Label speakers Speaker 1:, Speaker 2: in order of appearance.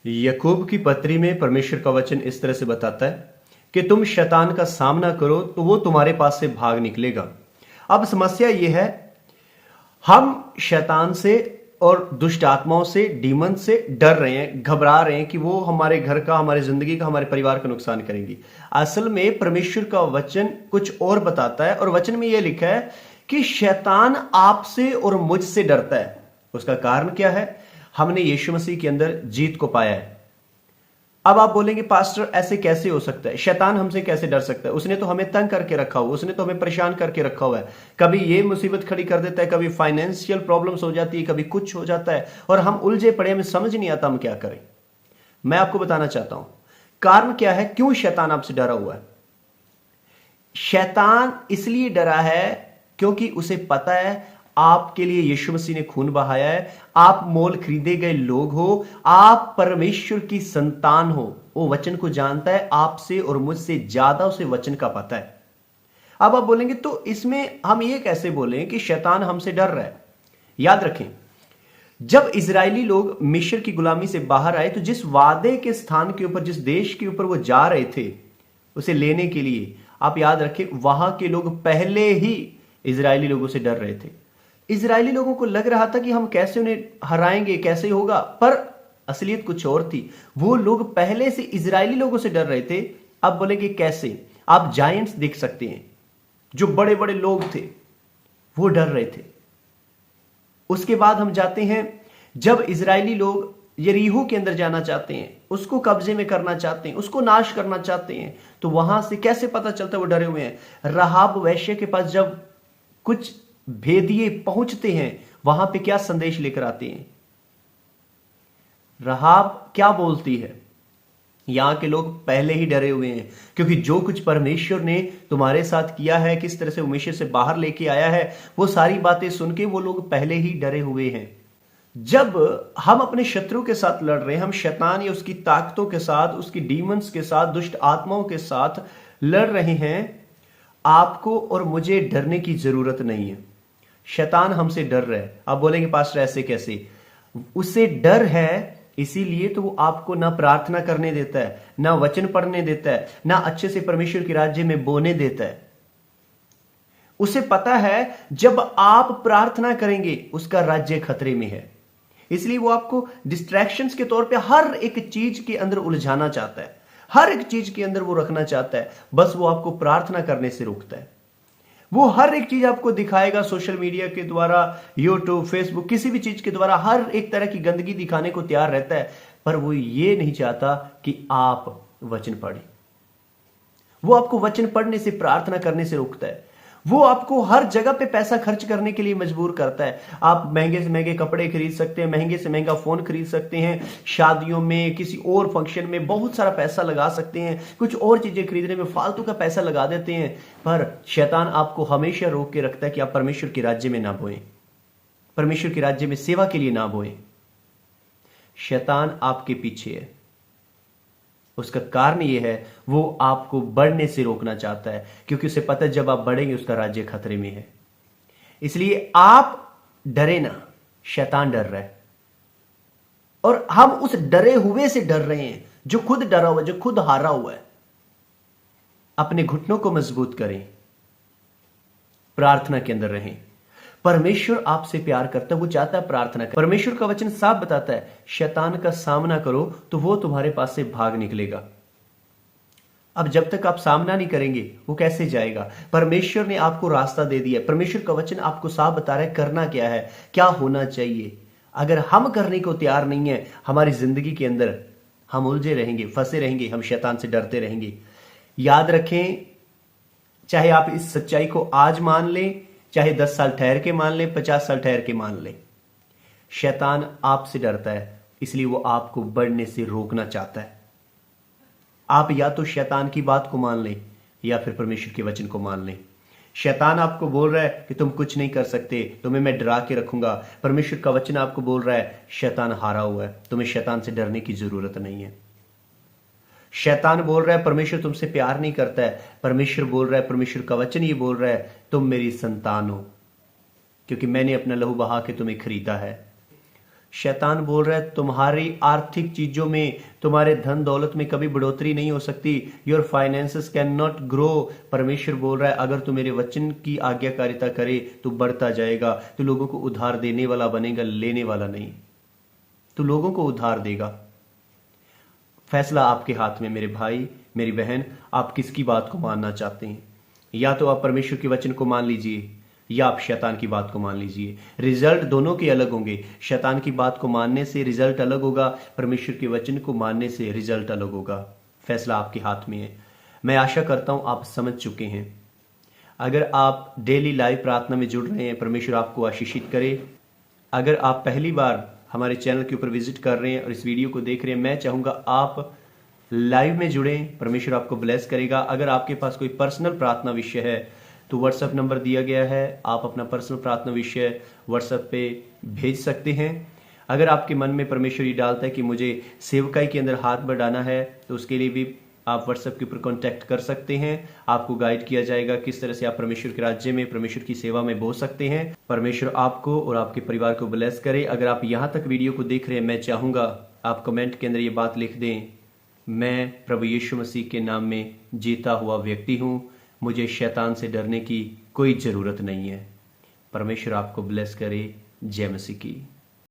Speaker 1: याकूब की पत्री में परमेश्वर का वचन इस तरह से बताता है कि तुम शैतान का सामना करो तो वो तुम्हारे पास से भाग निकलेगा। अब समस्या यह है, हम शैतान से और दुष्ट आत्माओं से, डीमन से डर रहे हैं, घबरा रहे हैं कि वो हमारे घर का, हमारी जिंदगी का, हमारे परिवार का नुकसान करेंगी। असल में परमेश्वर का वचन कुछ और बताता है और वचन में यह लिखा है कि शैतान आपसे और मुझसे डरता है। उसका कारण क्या है? हमने यीशु मसीह के अंदर जीत को पाया है। अब आप बोलेंगे पास्टर ऐसे कैसे हो सकता है, शैतान हमसे कैसे डर सकता है? उसने तो हमें तंग करके रखा हुआ, उसने तो हमें परेशान करके रखा हुआ है। कभी ये मुसीबत खड़ी कर देता है, कभी फाइनेंशियल प्रॉब्लम्स हो जाती है, कभी कुछ हो जाता है और हम उलझे पड़े, हमें समझ नहीं आता हम क्या करें। मैं आपको बताना चाहता हूं कारण क्या है, क्यों शैतान आपसे डरा हुआ है। शैतान इसलिए डरा है क्योंकि उसे पता है आपके लिए यीशु मसीह ने खून बहाया है, आप मोल खरीदे गए लोग हो, आप परमेश्वर की संतान हो। वो वचन को जानता है, आपसे और मुझसे ज्यादा उसे वचन का पता है। अब आप बोलेंगे तो इसमें हम ये कैसे बोलें कि शैतान हमसे डर रहा है? याद रखें, जब इजरायली लोग मिस्र की गुलामी से बाहर आए तो जिस वादे के स्थान के ऊपर, जिस देश के ऊपर वो जा रहे थे उसे लेने के लिए, आप याद रखें वहां के लोग पहले ही इजरायली लोगों से डर रहे थे। इजरायली लोगों को लग रहा था कि हम कैसे उन्हें हराएंगे, कैसे होगा, पर असलियत कुछ और थी। वो लोग पहले से इजरायली लोगों से डर रहे थे। अब बोलेंगे कैसे? आप जायंट्स देख सकते हैं, जो बड़े बड़े लोग थे वो डर रहे थे। उसके बाद हम जाते हैं, जब इजरायली लोग यरीहो के अंदर जाना चाहते हैं, उसको कब्जे में करना चाहते हैं, उसको नाश करना चाहते हैं, तो वहां से कैसे पता चलता है वो डरे हुए हैं? राहाब वैश्य के पास जब कुछ भेदिए पहुंचते हैं, वहां पे क्या संदेश लेकर आते हैं? राहाब क्या बोलती है? यहां के लोग पहले ही डरे हुए हैं, क्योंकि जो कुछ परमेश्वर ने तुम्हारे साथ किया है, किस तरह से वो मिस्र से बाहर लेके आया है, वो सारी बातें सुन के वो लोग पहले ही डरे हुए हैं। जब हम अपने शत्रु के साथ लड़ रहे हैं, हम शैतान या उसकी ताकतों के साथ, उसकी डीमंस के साथ, दुष्ट आत्माओं के साथ लड़ रहे हैं, आपको और मुझे डरने की जरूरत नहीं है। शैतान हमसे डर रहा है। आप बोलेंगे पास्टर ऐसे कैसे? उसे डर है इसीलिए तो वो आपको ना प्रार्थना करने देता है, ना वचन पढ़ने देता है, ना अच्छे से परमेश्वर के राज्य में बोने देता है। उसे पता है जब आप प्रार्थना करेंगे उसका राज्य खतरे में है, इसलिए वो आपको डिस्ट्रैक्शंस के तौर पे हर एक चीज के अंदर उलझाना चाहता है, हर एक चीज के अंदर वो रखना चाहता है। बस वो आपको प्रार्थना करने से रोकता है। वो हर एक चीज आपको दिखाएगा, सोशल मीडिया के द्वारा, यूट्यूब, फेसबुक, किसी भी चीज के द्वारा हर एक तरह की गंदगी दिखाने को तैयार रहता है, पर वो ये नहीं चाहता कि आप वचन पढ़ें। वो आपको वचन पढ़ने से, प्रार्थना करने से रोकता है। वो आपको हर जगह पे पैसा खर्च करने के लिए मजबूर करता है। आप महंगे से महंगे कपड़े खरीद सकते हैं, महंगे से महंगा फोन खरीद सकते हैं, शादियों में, किसी और फंक्शन में बहुत सारा पैसा लगा सकते हैं, कुछ और चीजें खरीदने में फालतू का पैसा लगा देते हैं। पर शैतान आपको हमेशा रोक के रखता है कि आप परमेश्वर के राज्य में ना बोएं, परमेश्वर के राज्य में सेवा के लिए ना बोएं। शैतान आपके पीछे है। उसका कारण यह है, वो आपको बढ़ने से रोकना चाहता है, क्योंकि उसे पता है जब आप बढ़ेंगे उसका राज्य खतरे में है। इसलिए आप डरे ना, शैतान डर रहा है और हम उस डरे हुए से डर रहे हैं जो खुद डरा हुआ है, जो खुद हारा हुआ है। अपने घुटनों को मजबूत करें, प्रार्थना के अंदर रहें। परमेश्वर आपसे प्यार करता है, वो चाहता है प्रार्थना करें। परमेश्वर का वचन साफ बताता है, शैतान का सामना करो तो वो तुम्हारे पास से भाग निकलेगा। अब जब तक आप सामना नहीं करेंगे वो कैसे जाएगा? परमेश्वर ने आपको रास्ता दे दिया, परमेश्वर का वचन आपको साफ बता रहा है करना क्या है, क्या होना चाहिए। अगर हम करने को तैयार नहीं है, हमारी जिंदगी के अंदर हम उलझे रहेंगे, फंसे रहेंगे, हम शैतान से डरते रहेंगे। याद रखें, चाहे आप इस सच्चाई को आज मान लें, चाहे 10 साल ठहर के मान लें, 50 साल ठहर के मान लें, शैतान आपसे डरता है, इसलिए वो आपको बढ़ने से रोकना चाहता है। आप या तो शैतान की बात को मान लें या फिर परमेश्वर के वचन को मान लें। शैतान आपको बोल रहा है कि तुम कुछ नहीं कर सकते, तुम्हें मैं डरा के रखूंगा। परमेश्वर का वचन आपको बोल रहा है शैतान हारा हुआ है, तुम्हें शैतान से डरने की जरूरत नहीं है। शैतान बोल रहा है परमेश्वर तुमसे प्यार नहीं करता है, परमेश्वर बोल रहा है, परमेश्वर का वचन ये बोल रहा है तुम मेरी संतान हो, क्योंकि मैंने अपना लहू बहा के तुम्हें खरीदा है। शैतान बोल रहा है तुम्हारी आर्थिक चीजों में, तुम्हारे धन दौलत में कभी बढ़ोतरी नहीं हो सकती। Your finances can not grow. परमेश्वर बोल रहा है अगर तू मेरे वचन की आज्ञाकारिता करे तो बढ़ता जाएगा। तू लोगों को उधार देने वाला बनेगा, लेने वाला नहीं। तू लोगों को उधार देगा। फैसला आपके हाथ में मेरे भाई मेरी बहन, आप किसकी बात को मानना चाहते हैं। या तो आप परमेश्वर के वचन को मान लीजिए या आप शैतान की बात को मान लीजिए। रिजल्ट दोनों के अलग होंगे। शैतान की बात को मानने से रिजल्ट अलग होगा, परमेश्वर के वचन को मानने से रिजल्ट अलग होगा। फैसला आपके हाथ में है। मैं आशा करता हूं आप समझ चुके हैं। अगर आप डेली लाइव प्रार्थना में जुड़ रहे हैं, परमेश्वर आपको आशीषित करे। अगर आप पहली बार हमारे चैनल के ऊपर विजिट कर रहे हैं और इस वीडियो को देख रहे हैं, मैं चाहूंगा आप लाइव में जुड़ें। परमेश्वर आपको ब्लेस करेगा। अगर आपके पास कोई पर्सनल प्रार्थना विषय है तो व्हाट्सएप नंबर दिया गया है, आप अपना पर्सनल प्रार्थना विषय व्हाट्सएप पे भेज सकते हैं। अगर आपके मन में परमेश्वर ये डालता है कि मुझे सेवकाई के अंदर हाथ बढ़ाना है तो उसके लिए भी आप व्हाट्सएप के ऊपर कांटेक्ट कर सकते हैं। आपको गाइड किया जाएगा किस तरह से आप परमेश्वर के राज्य में, परमेश्वर की सेवा में बोल सकते हैं। परमेश्वर आपको और आपके परिवार को ब्लेस करे। अगर आप यहाँ तक वीडियो को देख रहे हैं, मैं चाहूंगा आप कमेंट के अंदर ये बात लिख दें, मैं प्रभु यीशु मसीह के नाम में जीता हुआ व्यक्ति हूं, मुझे शैतान से डरने की कोई जरूरत नहीं है। परमेश्वर आपको ब्लेस करे। जय मसीह की।